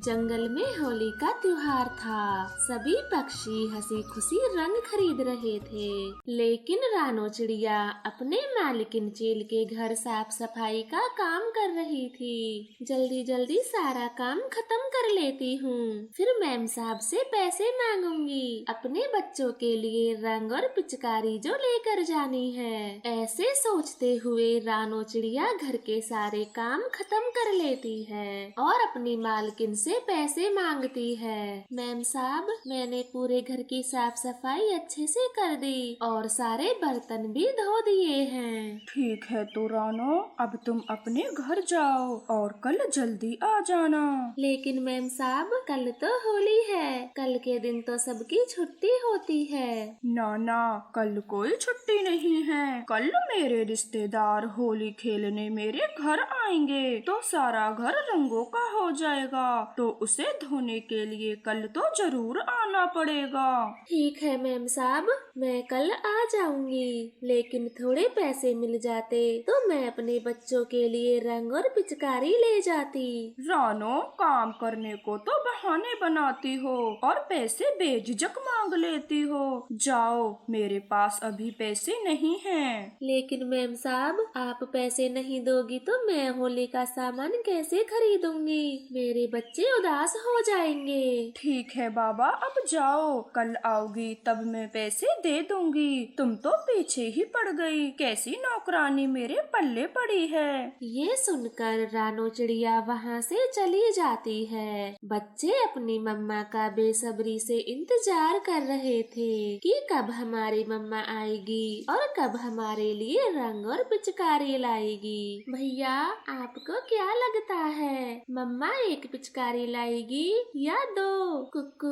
जंगल में होली का त्योहार था। सभी पक्षी हंसी खुशी रंग खरीद रहे थे, लेकिन रानो चिड़िया अपने मालकिन चील के घर साफ सफाई का काम कर रही थी। जल्दी जल्दी सारा काम खत्म कर लेती हूँ, फिर मैम साहब से पैसे मांगूंगी। अपने बच्चों के लिए रंग और पिचकारी जो लेकर जानी है। ऐसे सोचते हुए रानो चिड़िया घर के सारे काम खत्म कर लेती है और अपनी मालकिन से पैसे मांगती है। मैम साहब, मैंने पूरे घर की साफ सफाई अच्छे से कर दी और सारे बर्तन भी धो दिए हैं। ठीक है तो रानो, अब तुम अपने घर जाओ और कल जल्दी आ जाना। लेकिन मैम साहब, कल तो होली है, कल के दिन तो सबकी छुट्टी होती है। ना ना, कल कोई छुट्टी नहीं है। कल मेरे रिश्तेदार होली खेलने मेरे घर आएंगे तो सारा घर रंगों का हो जाएगा, तो उसे धोने के लिए कल तो जरूर आना पड़ेगा। ठीक है मैम साहब, मैं कल आ जाऊंगी, लेकिन थोड़े पैसे मिल जाते तो मैं अपने बच्चों के लिए रंग और पिचकारी ले जाती। रानो, काम करने को तो बहाने बनाती हो और पैसे बेझिझक मांग लेती हो। जाओ, मेरे पास अभी पैसे नहीं हैं। लेकिन मैम साहब, आप पैसे नहीं दोगी तो मैं होली का सामान कैसे खरीदूंगी? मेरे बच्चे उदास हो जाएंगे। ठीक है बाबा, अब जाओ, कल आओगी तब मैं पैसे दे दूंगी। तुम तो पीछे ही पड़ गई, कैसी नौकरानी मेरे पल्ले पड़ी है। ये सुनकर रानो चिड़िया वहाँ से चली जाती है। बच्चे अपनी मम्मा का बेसब्री से इंतजार कर रहे थे कि कब हमारी मम्मा आएगी और कब हमारे लिए रंग और पिचकारी लाएगी। भैया, आपको क्या लगता है, मम्मा एक पिचकारी लाएगी या दो? कुक्कू,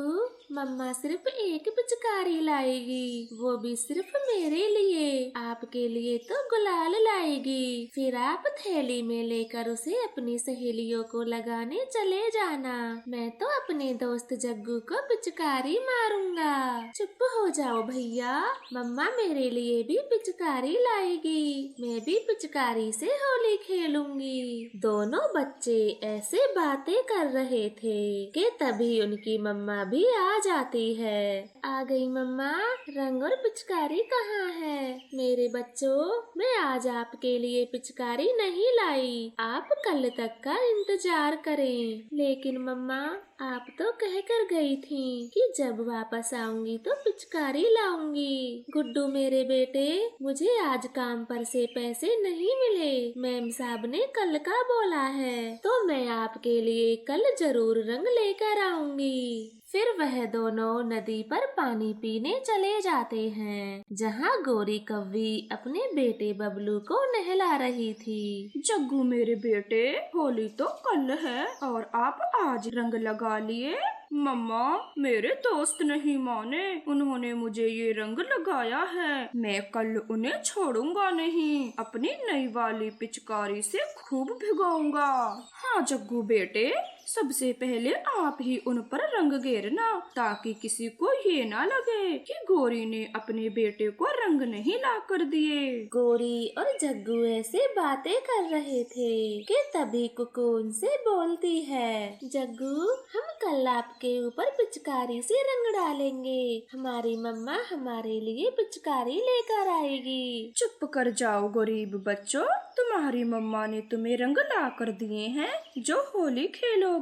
मम्मा सिर्फ एक पिचकारी लाएगी, वो भी सिर्फ मेरे लिए। आपके लिए तो गुलाल लाएगी, फिर आप थैली में लेकर उसे अपनी सहेलियों को लगाने चले जाना। मैं तो अपने दोस्त जग्गू को पिचकारी मारूंगा। चुप हो जाओ भैया, मम्मा मेरे लिए भी पिचकारी लाएगी, मैं भी पिचकारी से होली खेलूंगी। दोनों बच्चे ऐसे बातें कर रहे थे कि तभी उनकी मम्मा भी आ जाती है। आ गई मम्मा, रंग और पिचकारी कहाँ है? मेरे बच्चों, मैं आज आपके लिए पिचकारी नहीं लाई, आप कल तक का इंतजार करें। लेकिन मम्मा, आप तो कह कर गई थी कि जब वापस आऊंगी तो पिचकारी लाऊंगी। गुड्डू मेरे बेटे, मुझे आज काम पर से पैसे नहीं मिले, मैम साहब ने कल का बोला है, तो मैं आपके लिए कल जरूर रंग लेकर आऊंगी। फिर वह दोनों नदी पर पानी पीने चले जाते हैं, जहाँ गोरी कव्वी अपने बेटे बबलू को नहला रही थी। जग्गू मेरे बेटे, होली तो कल है और आप आज रंग लगा लिए। मम्मा, मेरे दोस्त नहीं माने, उन्होंने मुझे ये रंग लगाया है, मैं कल उन्हें छोड़ूंगा नहीं, अपनी नई वाली पिचकारी से खूब भिगोऊंगा। हाँ जग्गू बेटे, सबसे पहले आप ही उन पर रंग गेरना, ताकि किसी को ये ना लगे कि गोरी ने अपने बेटे को रंग नहीं ला कर दिए। गोरी और जग्गू ऐसे बातें कर रहे थे कि तभी कुकुन से बोलती है, जग्गू, हम कल आपके ऊपर पिचकारी से रंग डालेंगे, हमारी मम्मा हमारे लिए पिचकारी लेकर आएगी। चुप कर जाओ गरीब बच्चों, तुम्हारी मम्मा ने तुम्हें रंग ला कर दिए हैं जो होली खेलोगे।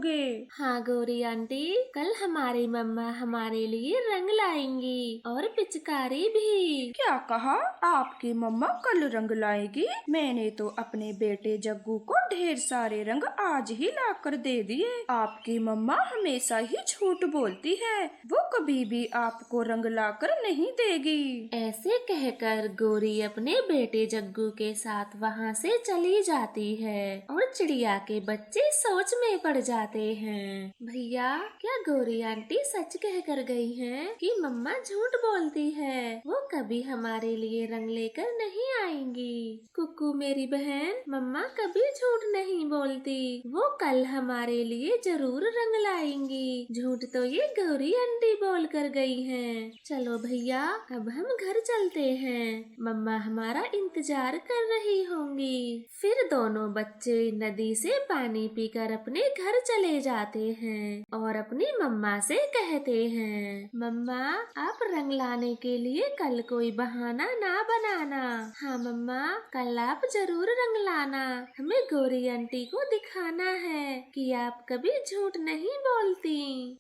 हाँ गौरी आंटी, कल हमारी मम्मा हमारे लिए रंग लाएंगी और पिचकारी भी। क्या कहा? आपकी मम्मा कल रंग लाएगी? मैंने तो अपने बेटे जग्गू को ढेर सारे रंग आज ही ला कर दे दिए। आपकी मम्मा हमेशा ही झूठ बोलती है, वो कभी भी आपको रंग ला कर नहीं देगी। ऐसे कहकर गोरी अपने बेटे जग्गू के साथ वहाँ से चली जाती है और चिड़िया के बच्चे सोच में पड़ जाते हैं। भैया, क्या गोरी आंटी सच कह कर गई हैं कि मम्मा झूठ बोलती है, वो कभी हमारे लिए रंग लेकर नहीं आएंगी? कुक्कू मेरी बहन, मम्मा कभी झूठ नहीं बोलती, वो कल हमारे लिए जरूर रंग लाएंगी। झूठ तो ये गौरी आंटी बोल कर गई हैं। चलो भैया, अब हम घर चलते हैं, मम्मा हमारा इंतजार कर रही होंगी। फिर दोनों बच्चे नदी से पानी पीकर अपने घर चले जाते हैं और अपनी मम्मा से कहते हैं, मम्मा आप रंग लाने के लिए कल कोई बहाना ना बनाना। हाँ मम्मा, कल आप जरूर रंग लाना। हमें गौरी आंटी को दिखाना है कि आप कभी झूठ नहीं बोलती।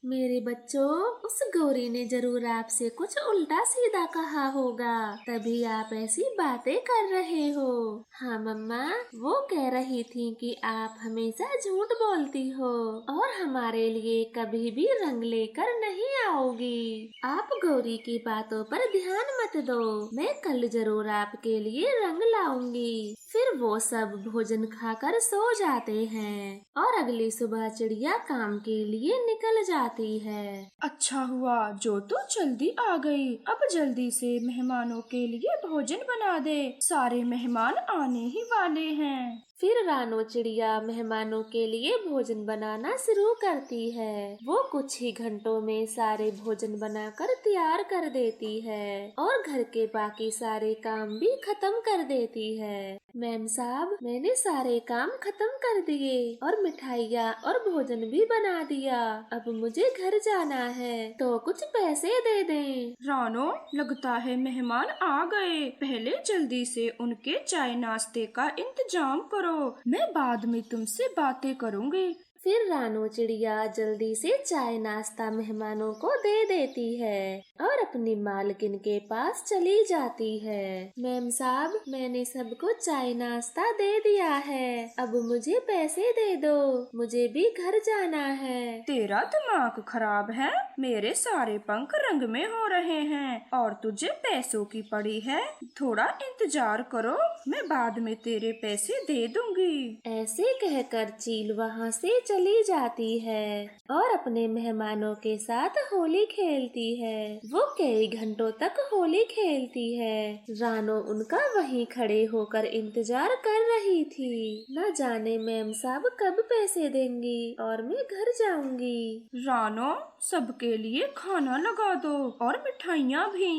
मेरे बच्चों, उस गौरी ने जरूर आपसे कुछ उल्टा सीधा कहा होगा, तभी आप ऐसी बातें कर रहे हो। हाँ मम्मा, वो कह रही थी कि आप हमेशा झूठ बोलती हो और हमारे लिए कभी भी रंग लेकर नहीं आओगी। आप गौरी की बातों पर ध्यान मत दो, मैं कल जरूर आपके लिए रंग लाऊंगी। फिर वो सब भोजन खाकर सो जाते हैं और अगली सुबह चिड़िया काम के लिए निकल जाती है। अच्छा हुआ जो तू जल्दी आ गई। अब जल्दी से मेहमानों के लिए भोजन बना दे, सारे मेहमान आने ही वाले हैं। फिर रानो चिड़िया मेहमानों के लिए भोजन बनाना शुरू करती है। वो कुछ ही घंटों में सारे भोजन बनाकर तैयार कर देती है और घर के बाकी सारे काम भी खत्म कर देती है। मैम साहब, मैंने सारे काम खत्म कर दिए और मिठाइयाँ और भोजन भी बना दिया। अब मुझे घर जाना है, तो कुछ पैसे दे दें। रानो, लगता है मेहमान आ गए। पहले जल्दी से उनके चाय नाश्ते का इंतजाम करो, मैं बाद में तुमसे बातें करूँगी। फिर रानो चिड़िया जल्दी से चाय नाश्ता मेहमानों को दे देती है और अपनी मालकिन के पास चली जाती है। मैम साहब, मैंने सबको चाय नाश्ता दे दिया है, अब मुझे पैसे दे दो, मुझे भी घर जाना है। तेरा दिमाग खराब है? मेरे सारे पंख रंग में हो रहे हैं और तुझे पैसों की पड़ी है। थोड़ा इंतजार करो, मैं बाद में तेरे पैसे दे दूंगी। ऐसे कहकर चील वहाँ से चली जाती है और अपने मेहमानों के साथ होली खेलती है। वो कई घंटों तक होली खेलती है। रानो उनका वहीं खड़े होकर इंतजार कर रही थी। न जाने मैम साहब कब पैसे देंगी और मैं घर जाऊंगी। रानो, सबके लिए खाना लगा दो और मिठाइयाँ भी।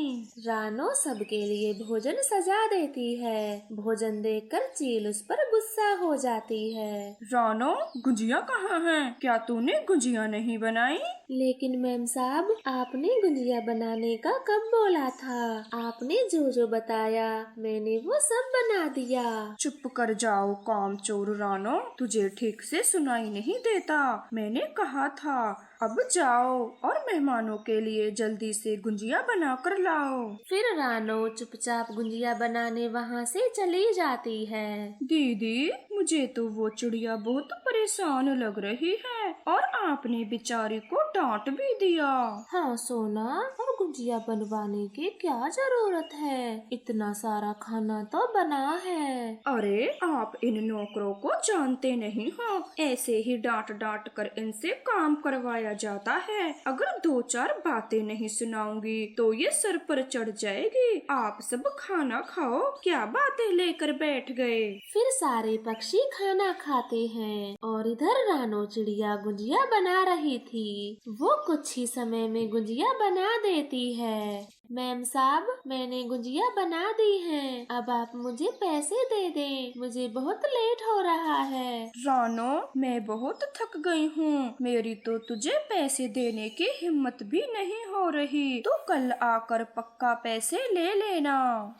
रानो सबके लिए भोजन सजा देती है। भोजन देखकर चील उस पर गुस्सा हो जाती है। रानो, गुजिया कहाँ है? क्या तूने गुजिया नहीं बनाई? लेकिन मैम साहब, आपने गुजिया बनाने का कब बोला था? आपने जो जो बताया मैंने वो सब बना दिया। चुप कर जाओ कामचोर रानो, तुझे ठीक से सुनाई नहीं देता। मैंने कहा था अब जाओ और मेहमानों के लिए जल्दी से गुजिया बना कर लाओ। फिर रानो चुपचाप गुजिया बनाने वहाँ से चली जाती है। दीदी, मुझे तो वो चिड़िया बहुत परेशान लग रही है और आपने बेचारी को डांट भी दिया। हाँ सोना, और गुजिया बनवाने की क्या जरूरत है? इतना सारा खाना तो बना है। अरे, आप इन नौकरों को जानते नहीं हो, ऐसे ही डांट डांट कर इनसे काम करवाया जाता है। अगर 2-4 बातें नहीं सुनाऊंगी तो ये सर पर चढ़ जाएगी। आप सब खाना खाओ, क्या बातें लेकर बैठ गए। फिर सारे पक्षी खाना खाते हैं और इधर रानो चिड़िया गुजिया बना रही थी। वो कुछ ही समय में गुजिया बना देती है। मैम साहब, मैंने गुजिया बना दी है, अब आप मुझे पैसे दे दें, मुझे बहुत लेट हो रहा है। रानो, मैं बहुत थक गई हूँ, मेरी तो तुझे पैसे देने की हिम्मत भी नहीं हो रही। तो कल आकर पक्का पैसे ले लेना।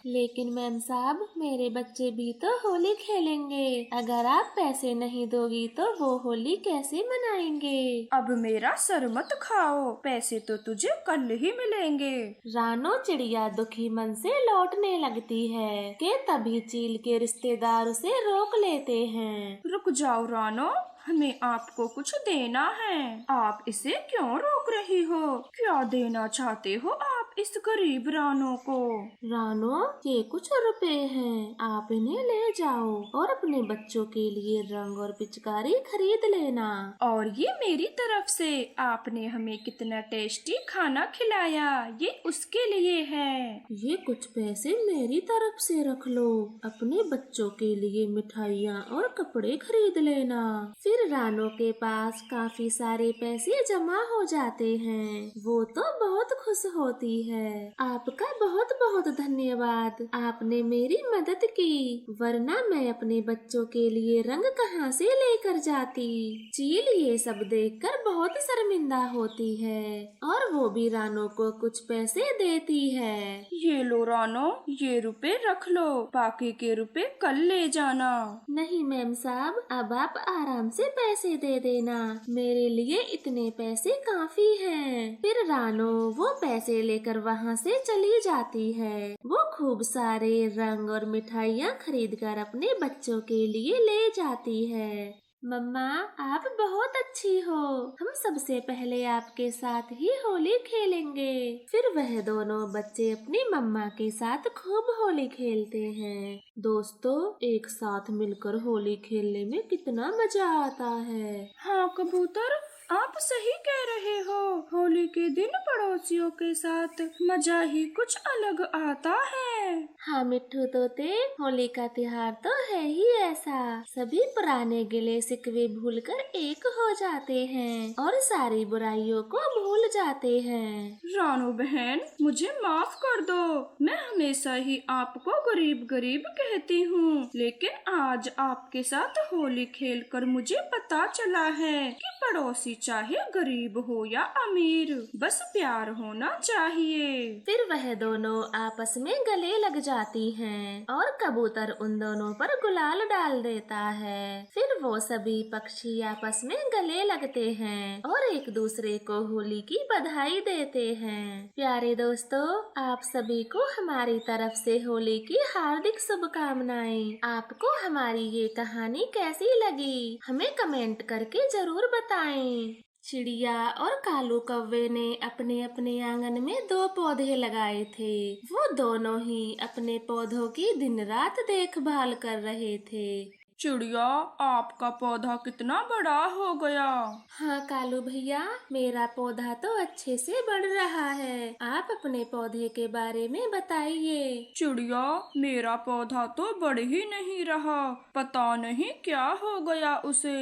लेकिन मैम साहब, मेरे बच्चे भी तो होली खेलेंगे, अगर आप पैसे नहीं दोगी तो वो होली कैसे मनाएंगे? अब मेरा सर मत खाओ, पैसे तो तुझे कल ही मिलेंगे। रानो चिड़िया दुखी मन से लौटने लगती है कि तभी चील के रिश्तेदार उसे रोक लेते हैं। रुक जाओ रानो, हमें आपको कुछ देना है। आप इसे क्यों रोक रही हो? क्या देना चाहते हो आप इस गरीब रानो को? रानो, ये कुछ रुपए हैं, आप इन्हें ले जाओ और अपने बच्चों के लिए रंग और पिचकारी खरीद लेना। और ये मेरी तरफ से, आपने हमें कितना टेस्टी खाना खिलाया, ये उसके लिए है। ये कुछ पैसे मेरी तरफ से रख लो, अपने बच्चों के लिए मिठाइयाँ और कपड़े खरीद लेना। फिर रानो के पास काफी सारे पैसे जमा हो जाते हैं। वो तो बहुत खुश होती है। है। आपका बहुत बहुत धन्यवाद, आपने मेरी मदद की, वरना मैं अपने बच्चों के लिए रंग कहाँ से लेकर जाती। चील ये सब देखकर बहुत शर्मिंदा होती है और वो भी रानो को कुछ पैसे देती है। ये लो रानो, ये रुपए रख लो, बाकी के रुपए कल ले जाना। नहीं मैम साहब, अब आप आराम से पैसे दे देना, मेरे लिए इतने पैसे काफी हैं। फिर रानो वो पैसे लेकर वहाँ से चली जाती है। वो खूब सारे रंग और मिठाइयाँ खरीद कर अपने बच्चों के लिए ले जाती है। मम्मा आप बहुत अच्छी हो, हम सबसे पहले आपके साथ ही होली खेलेंगे। फिर वह दोनों बच्चे अपनी मम्मा के साथ खूब होली खेलते हैं। दोस्तों, एक साथ मिलकर होली खेलने में कितना मजा आता है। हाँ कबूतर, आप सही कह रहे हो, होली के दिन पड़ोसियों के साथ मजा ही कुछ अलग आता है। हाँ मिट्ठू तोते, होली का त्योहार तो है ही ऐसा, सभी पुराने गिले शिकवे भूलकर एक हो जाते हैं और सारी बुराइयों को भूल जाते हैं। रानो बहन, मुझे माफ कर दो, मैं हमेशा ही आपको गरीब गरीब कहती हूँ, लेकिन आज आपके साथ होली खेलकर मुझे पता चला है कि पड़ोसी चाहे गरीब हो या अमीर, बस प्यार होना चाहिए। फिर वह दोनों आपस में गले लग जाती हैं और कबूतर उन दोनों पर गुलाल डाल देता है। फिर वो सभी पक्षी आपस में गले लगते हैं और एक दूसरे को होली की बधाई देते हैं। प्यारे दोस्तों, आप सभी को हमारी तरफ से होली की हार्दिक शुभकामनाएं। आपको हमारी ये कहानी कैसी लगी, हमें कमेंट करके जरूर बताएं। चिड़िया और कालू कौवे ने अपने अपने आंगन में 2 पौधे लगाए थे। वो दोनों ही अपने पौधों की दिन रात देखभाल कर रहे थे। चिड़िया, आपका पौधा कितना बड़ा हो गया। हाँ कालू भैया, मेरा पौधा तो अच्छे से बढ़ रहा है। आप अपने पौधे के बारे में बताइए। चिड़िया, मेरा पौधा तो बढ़ ही नहीं रहा, पता नहीं क्या हो गया उसे।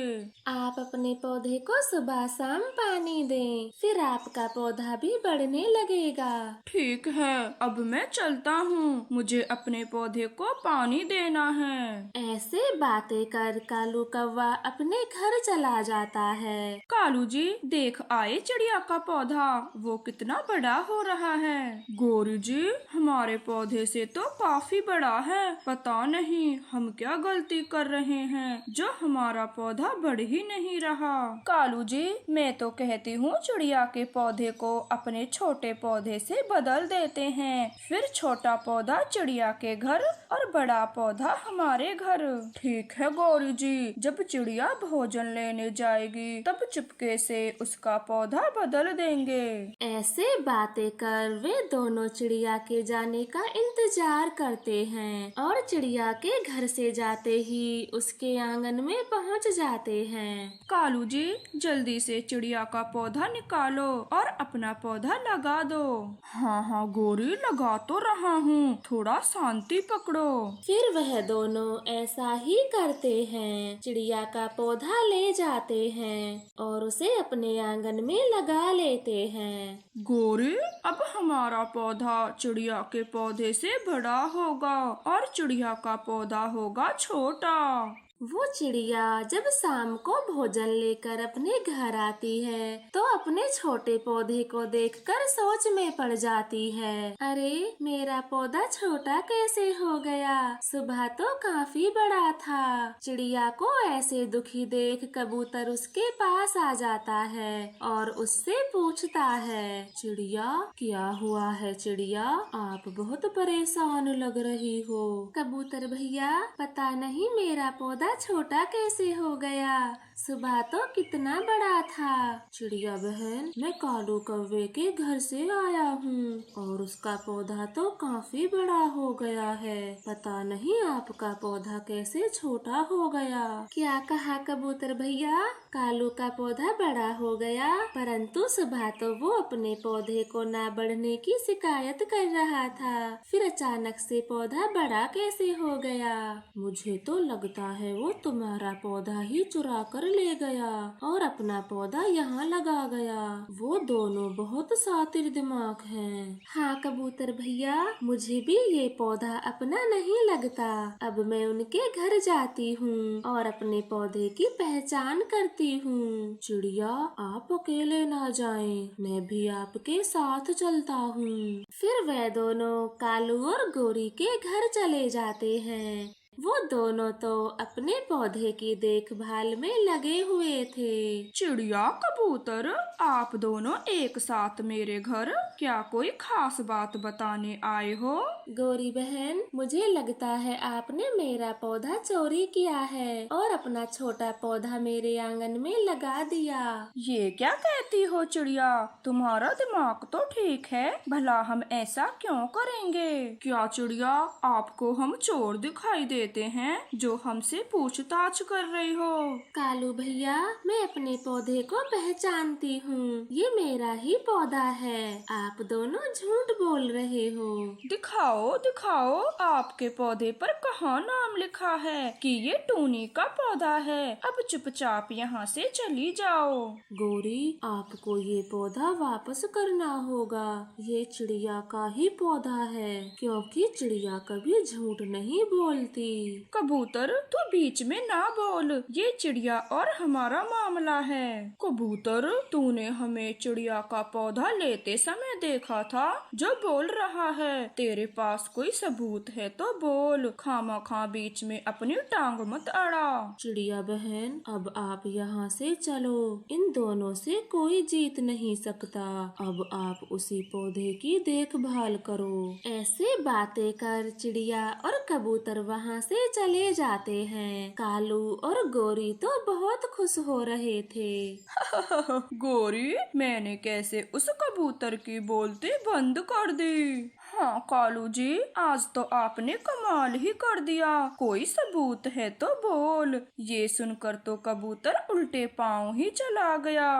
आप अपने पौधे को सुबह शाम पानी दें, फिर आपका पौधा भी बढ़ने लगेगा। ठीक है, अब मैं चलता हूँ, मुझे अपने पौधे को पानी देना है। ऐसे बातें कर कालू कौवा अपने घर चला जाता है। कालू जी, देख आए चिड़िया का पौधा, वो कितना बड़ा हो रहा है। गोरी जी, हमारे पौधे से तो काफी बड़ा है, पता नहीं हम क्या गलती कर रहे हैं जो हमारा पौधा बढ़ ही नहीं रहा। कालू जी, मैं तो कहती हूँ चिड़िया के पौधे को अपने छोटे पौधे से बदल देते हैं, फिर छोटा पौधा चिड़िया के घर और बड़ा पौधा हमारे घर। ठीक है गौरी जी, जब चिड़िया भोजन लेने जाएगी तब चुपके से उसका पौधा बदल देंगे। ऐसे बातें कर वे दोनों चिड़िया के जाने का इंतजार करते हैं और चिड़िया के घर से जाते ही उसके आंगन में पहुंच जाते हैं। कालू जी, जल्दी से चिड़िया का पौधा निकालो और अपना पौधा लगा दो। हाँ हाँ गौरी, लगा तो रहा हूँ, थोड़ा शांति पकड़ो। फिर वह दोनों ऐसा ही करते हैं, चिड़िया का पौधा ले जाते हैं और उसे अपने आंगन में लगा लेते हैं। गौरी, अब हमारा पौधा चिड़िया के पौधे से बड़ा होगा और चिड़िया का पौधा होगा छोटा। वो चिड़िया जब शाम को भोजन लेकर अपने घर आती है तो अपने छोटे पौधे को देखकर सोच में पड़ जाती है। अरे, मेरा पौधा छोटा कैसे हो गया, सुबह तो काफी बड़ा था। चिड़िया को ऐसे दुखी देख कबूतर उसके पास आ जाता है और उससे पूछता है, चिड़िया क्या हुआ है चिड़िया, आप बहुत परेशान लग रही हो। कबूतर भैया, पता नहीं मेरा पौधा छोटा कैसे हो गया, सुबह तो कितना बड़ा था। चिड़िया बहन, मैं कालू कौवे के घर से आया हूँ और उसका पौधा तो काफी बड़ा हो गया है, पता नहीं आपका पौधा कैसे छोटा हो गया। क्या कहा कबूतर भैया, कालू का पौधा बड़ा हो गया, परंतु सुबह तो वो अपने पौधे को ना बढ़ने की शिकायत कर रहा था, फिर अचानक से पौधा बड़ा कैसे हो गया। मुझे तो लगता है वो तुम्हारा पौधा ही चुरा कर ले गया और अपना पौधा यहाँ लगा गया। वो दोनों बहुत शातिर दिमाग हैं। हाँ कबूतर भैया, मुझे भी ये पौधा अपना नहीं लगता। अब मैं उनके घर जाती हूँ और अपने पौधे की पहचान करती हूँ। चिड़िया, आप अकेले ना जाएं, मैं भी आपके साथ चलता हूँ। फिर वे दोनों कालू और गोरी के घर चले जाते हैं। वो दोनों तो अपने पौधे की देखभाल में लगे हुए थे। चिड़िया, कबूतर, आप दोनों एक साथ मेरे घर क्या कोई खास बात बताने आए हो? गोरी बहन, मुझे लगता है आपने मेरा पौधा चोरी किया है और अपना छोटा पौधा मेरे आंगन में लगा दिया। ये क्या कहती हो चिड़िया? तुम्हारा दिमाग तो ठीक है, भला हम ऐसा क्यों करेंगे? क्या चिड़िया, आपको हम चोर दिखाई देते हैं जो हमसे पूछताछ कर रही हो? कालू भैया, मैं अपने पौधे को पहचानती हूँ, ये मेरा ही पौधा है। आप दोनों झूठ बोल रहे हो। दिखाओ दिखाओ, आपके पौधे पर कहाँ नाम लिखा है कि ये टूनी का पौधा है? अब चुपचाप यहाँ से चली जाओ। गोरी, आपको ये पौधा वापस करना होगा। ये चिड़िया का ही पौधा है, क्योंकि चिड़िया कभी झूठ नहीं बोलती। कबूतर, तू बीच में ना बोल, ये चिड़िया और हमारा मामला है। कबूतर, तूने हमें चिड़िया का पौधा लेते समय देखा था जो बोल रहा है। तेरे पास कोई सबूत है तो बोल, खामखा बीच में अपनी टांग मत अड़ा। चिड़िया बहन, अब आप यहाँ से चलो, इन दोनों से कोई जीत नहीं सकता। अब आप उसी पौधे की देखभाल करो। ऐसे बातें कर चिड़िया और कबूतर वहाँ से चले जाते हैं। कालू और गोरी तो बहुत खुश हो रहे थे। गोरी, मैंने कैसे उस कबूतर की बोलती बंद कर दी? हाँ कालू जी, आज तो आपने कमाल ही कर दिया। कोई सबूत है तो बोल। ये सुनकर तो कबूतर उल्टे पांव ही चला गया।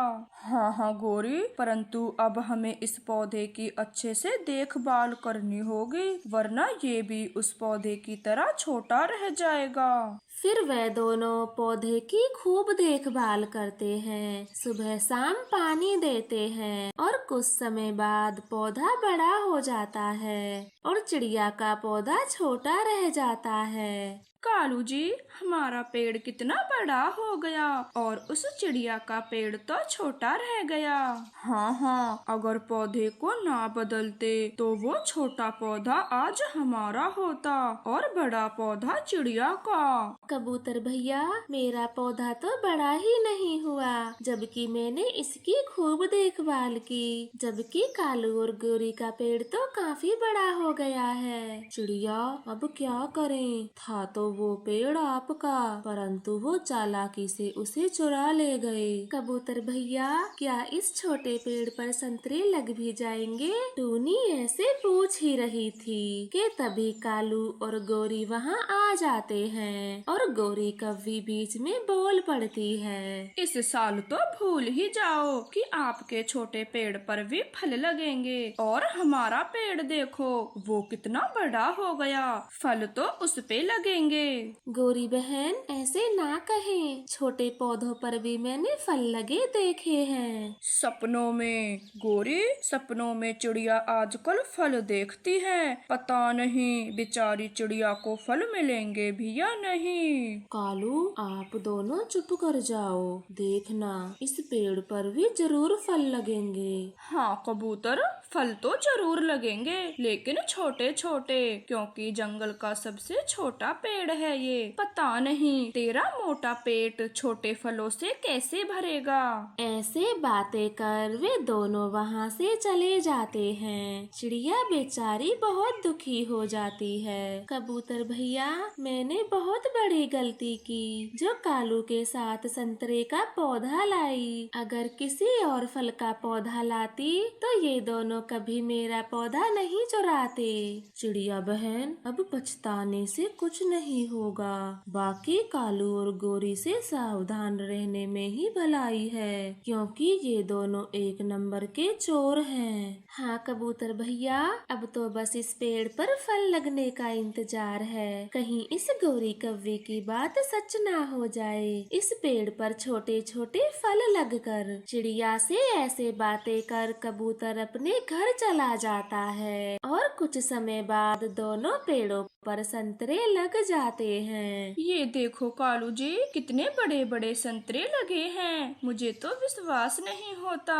हाँ हाँ गोरी, परंतु अब हमें इस पौधे की अच्छे से देखभाल करनी होगी, वरना ये भी उस पौधे की तरह छोटा रह जाएगा। फिर वे दोनों पौधे की खूब देखभाल करते हैं, सुबह शाम पानी देते हैं और कुछ समय बाद पौधा बड़ा हो जाता है और चिड़िया का पौधा छोटा रह जाता है। कालू जी, हमारा पेड़ कितना बड़ा हो गया और उस चिड़िया का पेड़ तो छोटा रह गया। हाँ हाँ, अगर पौधे को ना बदलते तो वो छोटा पौधा आज हमारा होता और बड़ा पौधा चिड़िया का। कबूतर भैया, मेरा पौधा तो बड़ा ही नहीं हुआ, जबकि मैंने इसकी खूब देखभाल की। जबकि कालू और गोरी का पेड़ तो काफी बड़ा हो गया है। चिड़िया, अब क्या करें? था तो वो पेड़ आपका, परंतु वो चालाकी से उसे चुरा ले गए। कबूतर भैया, क्या इस छोटे पेड़ पर संतरे लग भी जाएंगे? टूनी ऐसे पूछ ही रही थी कि तभी कालू और गोरी वहाँ आ जाते हैं और गोरी कव्वी बीच में बोल पड़ती है। इस साल तो भूल ही जाओ कि आपके छोटे पेड़ पर भी फल लगेंगे और हमारा पेड़ देखो, वो कितना बड़ा हो गया, फल तो उस पे लगेंगे। गोरी बहन, ऐसे ना कहें, छोटे पौधों पर भी मैंने फल लगे देखे हैं। सपनों में गोरी, सपनों में चिड़िया आजकल फल देखती है। पता नहीं बेचारी चिड़िया को फल मिलेंगे भी या नहीं। कालू, आप दोनों चुप कर जाओ, देखना इस पेड़ पर भी जरूर फल लगेंगे। हाँ कबूतर, फल तो जरूर लगेंगे, लेकिन छोटे छोटे, क्योंकि जंगल का सबसे छोटा पेड़ है ये। पता नहीं तेरा मोटा पेट छोटे फलों से कैसे भरेगा। ऐसे बातें कर वे दोनों वहाँ से चले जाते हैं। चिड़िया बेचारी बहुत दुखी हो जाती है। कबूतर भैया, मैंने बहुत बड़ी गलती की जो कालू के साथ संतरे का पौधा लाई। अगर किसी और फल का पौधा लाती तो ये दोनों दोनों कभी मेरा पौधा नहीं चुराते। चिड़िया बहन, अब पछताने से कुछ नहीं होगा। बाकी कालू और गोरी से सावधान रहने में ही भलाई है, क्योंकि ये दोनों एक नंबर के चोर हैं। हाँ कबूतर भैया, अब तो बस इस पेड़ पर फल लगने का इंतजार है। कहीं इस गोरी कव्वे की बात सच ना हो जाए। इस पेड़ पर छोटे छोटे फल लगकर चिड़िया से ऐसे बातें कर कबूतर अपने घर चला जाता है और कुछ समय बाद दोनों पेड़ों पर संतरे लग जाते हैं। ये देखो कालू जी, कितने बड़े बड़े संतरे लगे हैं, मुझे तो विश्वास नहीं होता।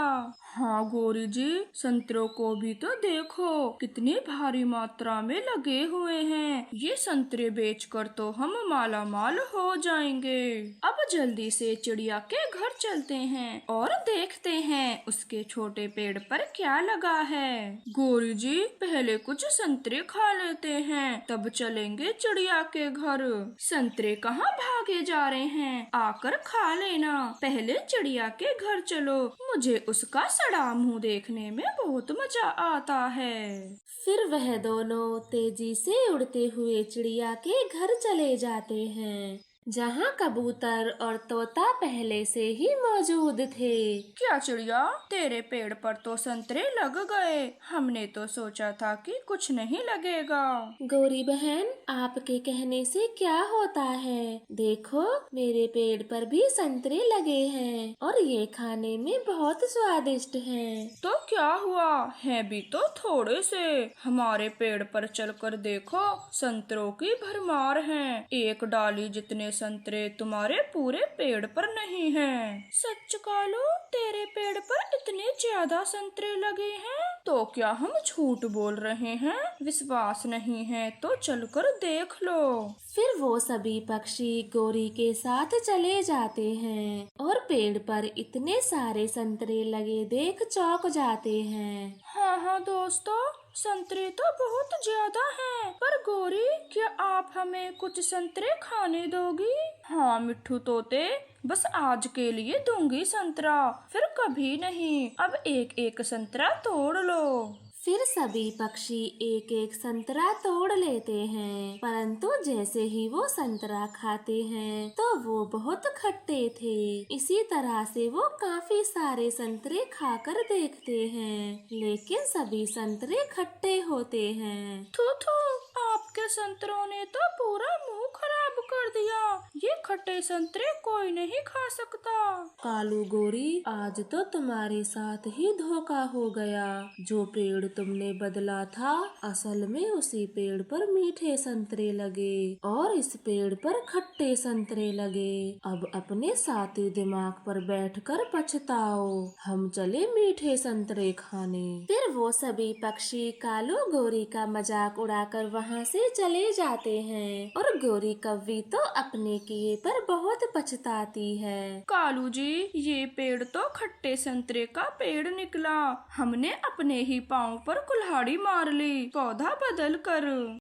हाँ गोरी जी, संतरों को भी तो देखो, कितनी भारी मात्रा में लगे हुए हैं। ये संतरे बेचकर तो हम माला माल हो जाएंगे। अब जल्दी से चिड़िया के घर चलते हैं और देखते हैं उसके छोटे पेड़ पर क्या लगा है। गोरी जी, पहले कुछ संतरे खा लेते हैं, तब चलेंगे चिड़िया के घर। संतरे कहाँ भागे जा रहे हैं, आकर खा लेना। पहले चिड़िया के घर चलो, मुझे उसका सड़ा मुंह देखने में बहुत मजा आता है। फिर वह दोनों तेजी से उड़ते हुए चिड़िया के घर चले जाते हैं, जहाँ कबूतर और तोता पहले से ही मौजूद थे। क्या चिड़िया, तेरे पेड़ पर तो संतरे लग गए, हमने तो सोचा था कि कुछ नहीं लगेगा। गौरी बहन, आपके कहने से क्या होता है, देखो मेरे पेड़ पर भी संतरे लगे हैं और ये खाने में बहुत स्वादिष्ट हैं। तो क्या हुआ, है भी तो थोड़े से। हमारे पेड़ पर चलकर देखो, संतरों की भरमार है। एक डाली जितने संतरे तुम्हारे पूरे पेड़ पर नहीं हैं। सच कालू, तेरे पेड़ पर इतने ज्यादा संतरे लगे हैं, तो क्या हम झूठ बोल रहे हैं? विश्वास नहीं है तो चलकर देख लो। फिर वो सभी पक्षी गोरी के साथ चले जाते हैं और पेड़ पर इतने सारे संतरे लगे देख चौंक जाते हैं। हाँ दोस्तों, संतरे तो बहुत ज्यादा हैं, पर गोरी, क्या आप हमें कुछ संतरे खाने दोगी? हाँ मिट्ठू तोते, बस आज के लिए दूंगी संतरा, फिर कभी नहीं। अब एक एक संतरा तोड़ लो। फिर सभी पक्षी एक एक संतरा तोड़ लेते हैं, परंतु जैसे ही वो संतरा खाते हैं तो वो बहुत खट्टे थे। इसी तरह से वो काफी सारे संतरे खाकर देखते हैं, लेकिन सभी संतरे खट्टे होते हैं। थू थू, आपके संतरों ने तो पूरा मुंह खराब कर दिया। ये खट्टे संतरे कोई नहीं खा सकता। कालू गोरी, आज तो तुम्हारे साथ ही धोखा हो गया। जो पेड़ तुमने बदला था, असल में उसी पेड़ पर मीठे संतरे लगे और इस पेड़ पर खट्टे संतरे लगे। अब अपने साथी दिमाग पर बैठकर पछताओ। हम चले मीठे संतरे खाने। फिर वो सभी पक्षी कालू गोरी का मजाक उड़ाकर वहाँ से चले जाते हैं और गोरी कव्वी तो अपने किए पर बहुत पछताती है। कालू जी, ये पेड़ तो खट्टे संतरे का पेड़ निकला। हमने अपने ही पाँव पर कुल्हाड़ी मार ली, पौधा बदल कर।